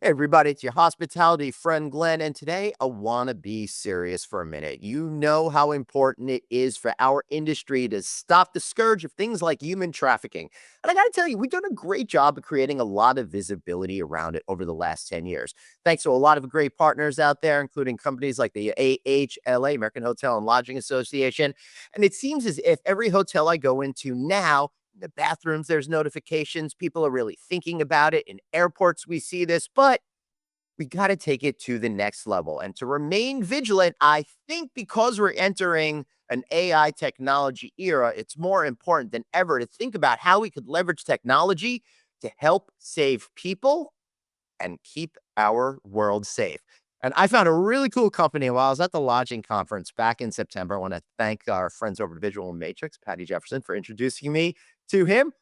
Hey everybody, it's your hospitality friend Glenn, and today I want to be serious for a minute. You know how important it is for our industry to stop the scourge of things like human trafficking. And I got to tell you, we've done a great job of creating a lot of visibility around it over the last 10 years. Thanks to a lot of great partners out there, including companies like the AHLA, American Hotel and Lodging Association. And it seems as if every hotel I go into now, in the bathrooms, there's notifications. People are really thinking about it. In airports, we see this, but we got to take it to the next level. And to remain vigilant, I think because we're entering an AI technology era, it's more important than ever to think about how we could leverage technology to help save people and keep our world safe. And I found a really cool company while I was at the lodging conference back in September. I want to thank our friends over at Visual Matrix, Patty Jefferson, for introducing me to him.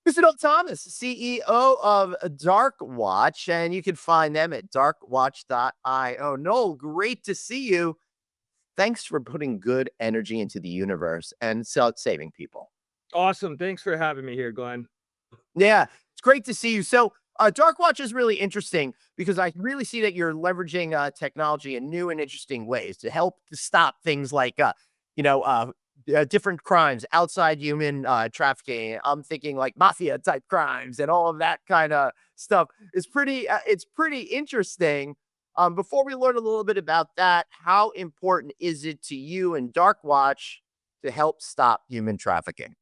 Mr. Noel Thomas, CEO of Darkwatch, and you can find them at darkwatch.io. Noel, great to see you. Thanks for putting good energy into the universe and saving people. Awesome. Thanks for having me here, Glenn. Yeah, it's great to see you. So, Darkwatch is really interesting because I really see that you're leveraging technology in new and interesting ways to help to stop things like, you know, uh, different crimes outside human trafficking. I'm thinking like mafia type crimes and all of that kind of stuff. It's pretty interesting. Before we learn a little bit about that, how important is it to you and Darkwatch to help stop human trafficking?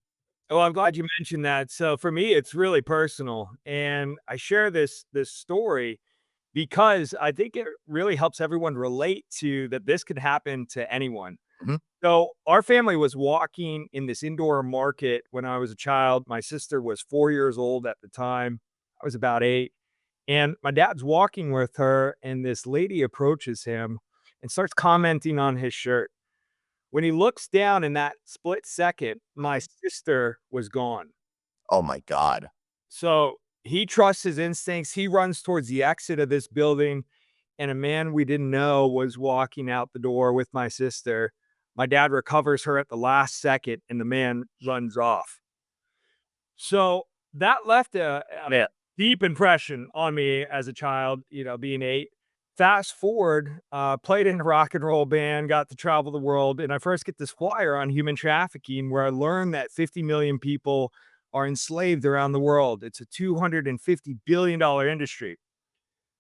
Oh, I'm glad you mentioned that. So for me, it's really personal, and I share this story because I think it really helps everyone relate to that this could happen to anyone. Mhm. So our family was walking in this indoor market when I was a child. My sister was 4 years old at the time. I was about 8. And my dad's walking with her, and this lady approaches him and starts commenting on his shirt. When he looks down in that split second, my sister was gone. Oh my God. So he trusts his instincts. He runs towards the exit of this building, and a man we didn't know was walking out the door with my sister. My dad recovers her at the last second, and the man runs off. So that left a Yeah. deep impression on me as a child, being 8. Fast forward, played in a rock and roll band, got to travel the world, and I first get this flyer on human trafficking where I learned that 50 million people are enslaved around the world. It's a $250 billion industry.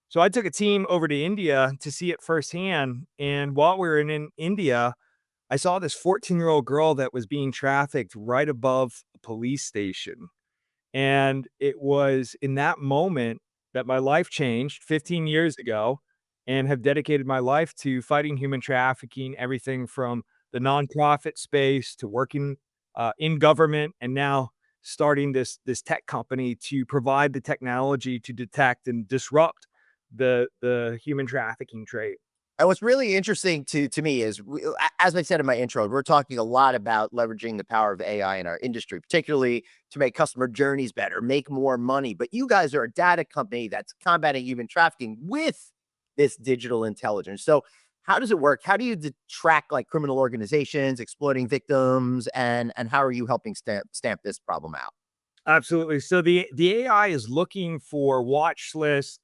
So I took a team over to India to see it firsthand. And while we were in India, I saw this 14-year-old girl that was being trafficked right above a police station. And it was in that moment that my life changed 15 years ago, and have dedicated my life to fighting human trafficking, everything from the nonprofit space to working in government, and now starting this tech company to provide the technology to detect and disrupt the human trafficking trade. And what's really interesting to me is, as I said in my intro, we're talking a lot about leveraging the power of AI in our industry, particularly to make customer journeys better, make more money. But you guys are a data company that's combating human trafficking with this digital intelligence. So, how does it work? How do you track like criminal organizations exploiting victims, and how are you helping stamp this problem out? Absolutely. So the AI is looking for watch lists.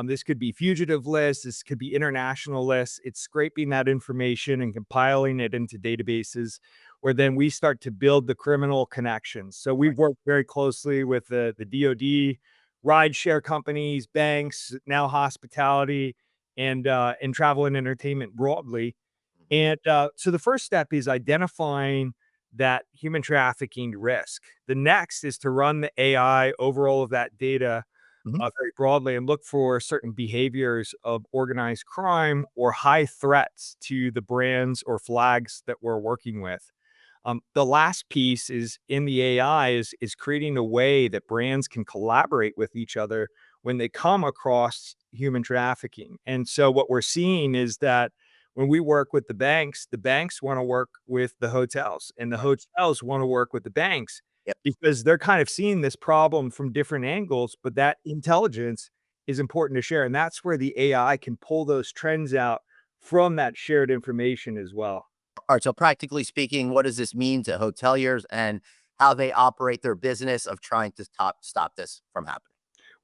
This could be fugitive lists. This could be international lists. It's scraping that information and compiling it into databases, where then we start to build the criminal connections. So we've worked very closely with the DoD, rideshare companies, banks, now hospitality, and travel and entertainment broadly. Mhm. And so the first step is identifying that human trafficking risk. The next is to run the AI over all of that data Mhm. very broadly and look for certain behaviors of organized crime or high threats to the brands or flags that we're working with. The last piece is in the AI is creating a way that brands can collaborate with each other when they come across human trafficking. And so what we're seeing is that when we work with the banks want to work with the hotels, and the Right. hotels want to work with the banks Yep. because they're kind of seeing this problem from different angles, but that intelligence is important to share. And that's where the AI can pull those trends out from that shared information as well. All right. So, practically speaking, what does this mean to hoteliers and how they operate their business of trying to stop this from happening?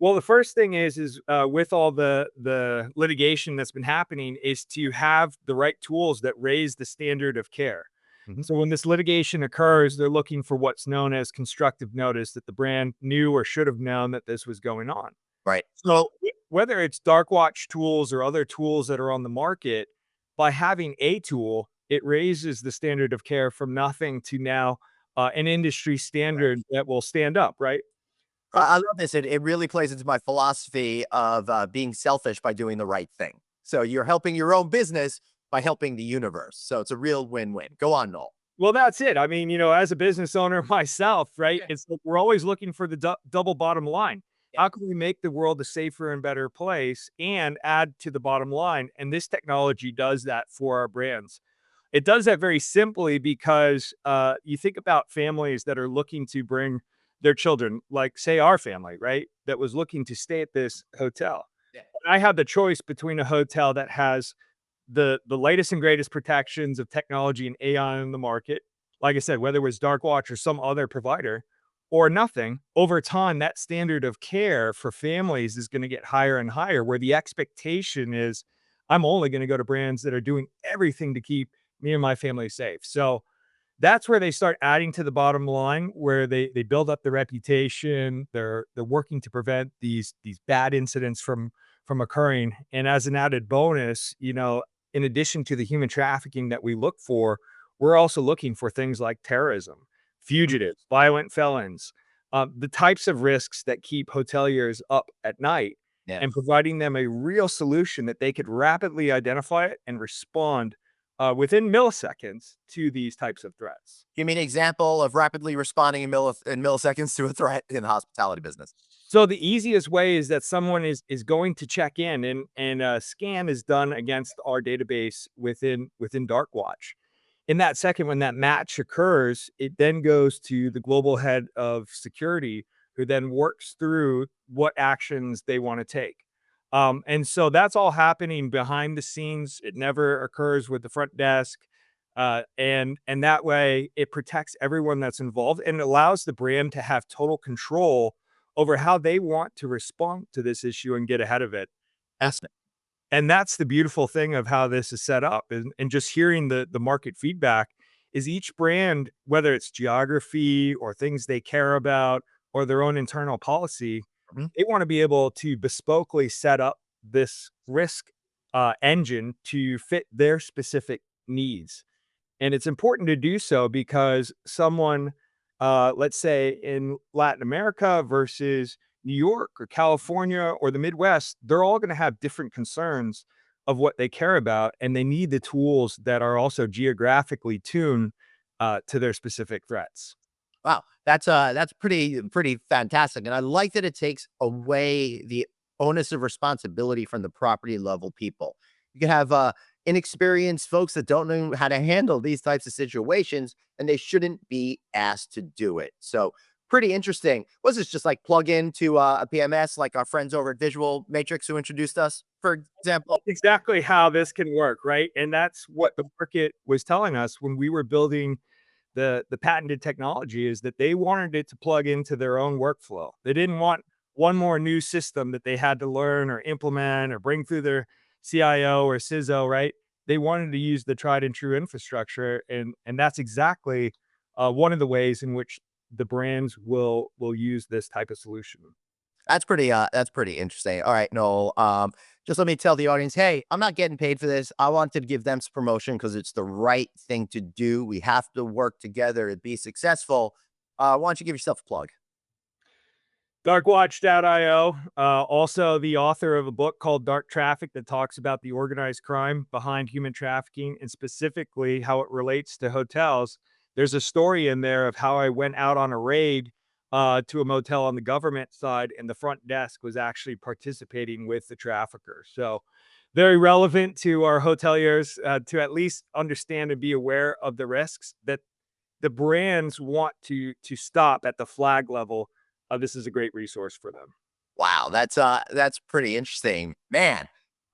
Well, the first thing is with all the litigation that's been happening is to have the right tools that raise the standard of care. Mhm. So when this litigation occurs, they're looking for what's known as constructive notice that the brand knew or should have known that this was going on. Right. So whether it's Darkwatch tools or other tools that are on the market, by having a tool, it raises the standard of care from nothing to now an industry standard that will stand up, right? I love this. It really plays into my philosophy of being selfish by doing the right thing. So you're helping your own business by helping the universe. So it's a real win-win. Go on, Noel. Well, that's it. I mean, as a business owner myself, right? Yeah. It's like we're always looking for the double bottom line. Yeah. How can we make the world a safer and better place and add to the bottom line? And this technology does that for our brands. It does that very simply because you think about families that are looking to bring their children, like say our family, right? That was looking to stay at this hotel. Yeah. I had the choice between a hotel that has the latest and greatest protections of technology and AI on the market. Like I said, whether it was Darkwatch or some other provider or nothing, over time, that standard of care for families is going to get higher and higher, where the expectation is I'm only going to go to brands that are doing everything to keep me and my family safe. So that's where they start adding to the bottom line, where they build up the reputation. They're working to prevent these bad incidents from occurring. And as an added bonus, in addition to the human trafficking that we look for, we're also looking for things like terrorism, Mhm. fugitives, violent felons, the types of risks that keep hoteliers up at night, Yeah. and providing them a real solution that they could rapidly identify it and respond within milliseconds to these types of threats. Give me an example of rapidly responding in milliseconds to a threat in the hospitality business. So the easiest way is that someone is going to check in, and a scan is done against our database within Darkwatch. In that second, when that match occurs, it then goes to the global head of security, who then works through what actions they want to take. And so that's all happening behind the scenes. It never occurs with the front desk. And that way it protects everyone that's involved and allows the brand to have total control over how they want to respond to this issue and get ahead of it. Fascinating. And that's the beautiful thing of how this is set up, and just hearing the market feedback is each brand, whether it's geography or things they care about or their own internal policy, Mhm. they wanna be able to bespokely set up this risk, engine to fit their specific needs. And it's important to do so because someone, let's say in Latin America versus New York or California or the Midwest, they're all going to have different concerns of what they care about. And they need the tools that are also geographically tuned to their specific threats. Wow, that's pretty fantastic, and I like that it takes away the onus of responsibility from the property level people. You can have inexperienced folks that don't know how to handle these types of situations, and they shouldn't be asked to do it. So pretty interesting. Was this just like plug into a PMS like our friends over at Visual Matrix who introduced us, for example? That's exactly how this can work, right? And that's what the market was telling us when we were building the patented technology, is that they wanted it to plug into their own workflow. They didn't want one more new system that they had to learn or implement or bring through their CIO or CISO, right? They wanted to use the tried and true infrastructure, and that's exactly one of the ways in which the brands will use this type of solution. That's pretty interesting. All right, Noel. Just let me tell the audience, hey, I'm not getting paid for this. I wanted to give them some promotion because it's the right thing to do. We have to work together to be successful. Why don't you give yourself a plug? Darkwatch.io, also the author of a book called Dark Traffic that talks about the organized crime behind human trafficking and specifically how it relates to hotels. There's a story in there of how I went out on a raid to a motel on the government side, and the front desk was actually participating with the trafficker. So, very relevant to our hoteliers to at least understand and be aware of the risks that the brands want to stop at the flag level. This is a great resource for them. Wow, that's pretty interesting. Man,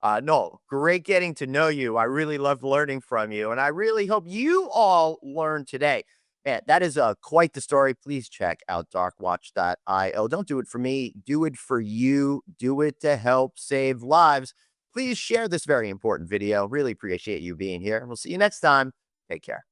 Noel, great getting to know you. I really loved learning from you, and I really hope you all learned today. Man, that is quite the story. Please check out darkwatch.io. Don't do it for me. Do it for you. Do it to help save lives. Please share this very important video. Really appreciate you being here. We'll see you next time. Take care.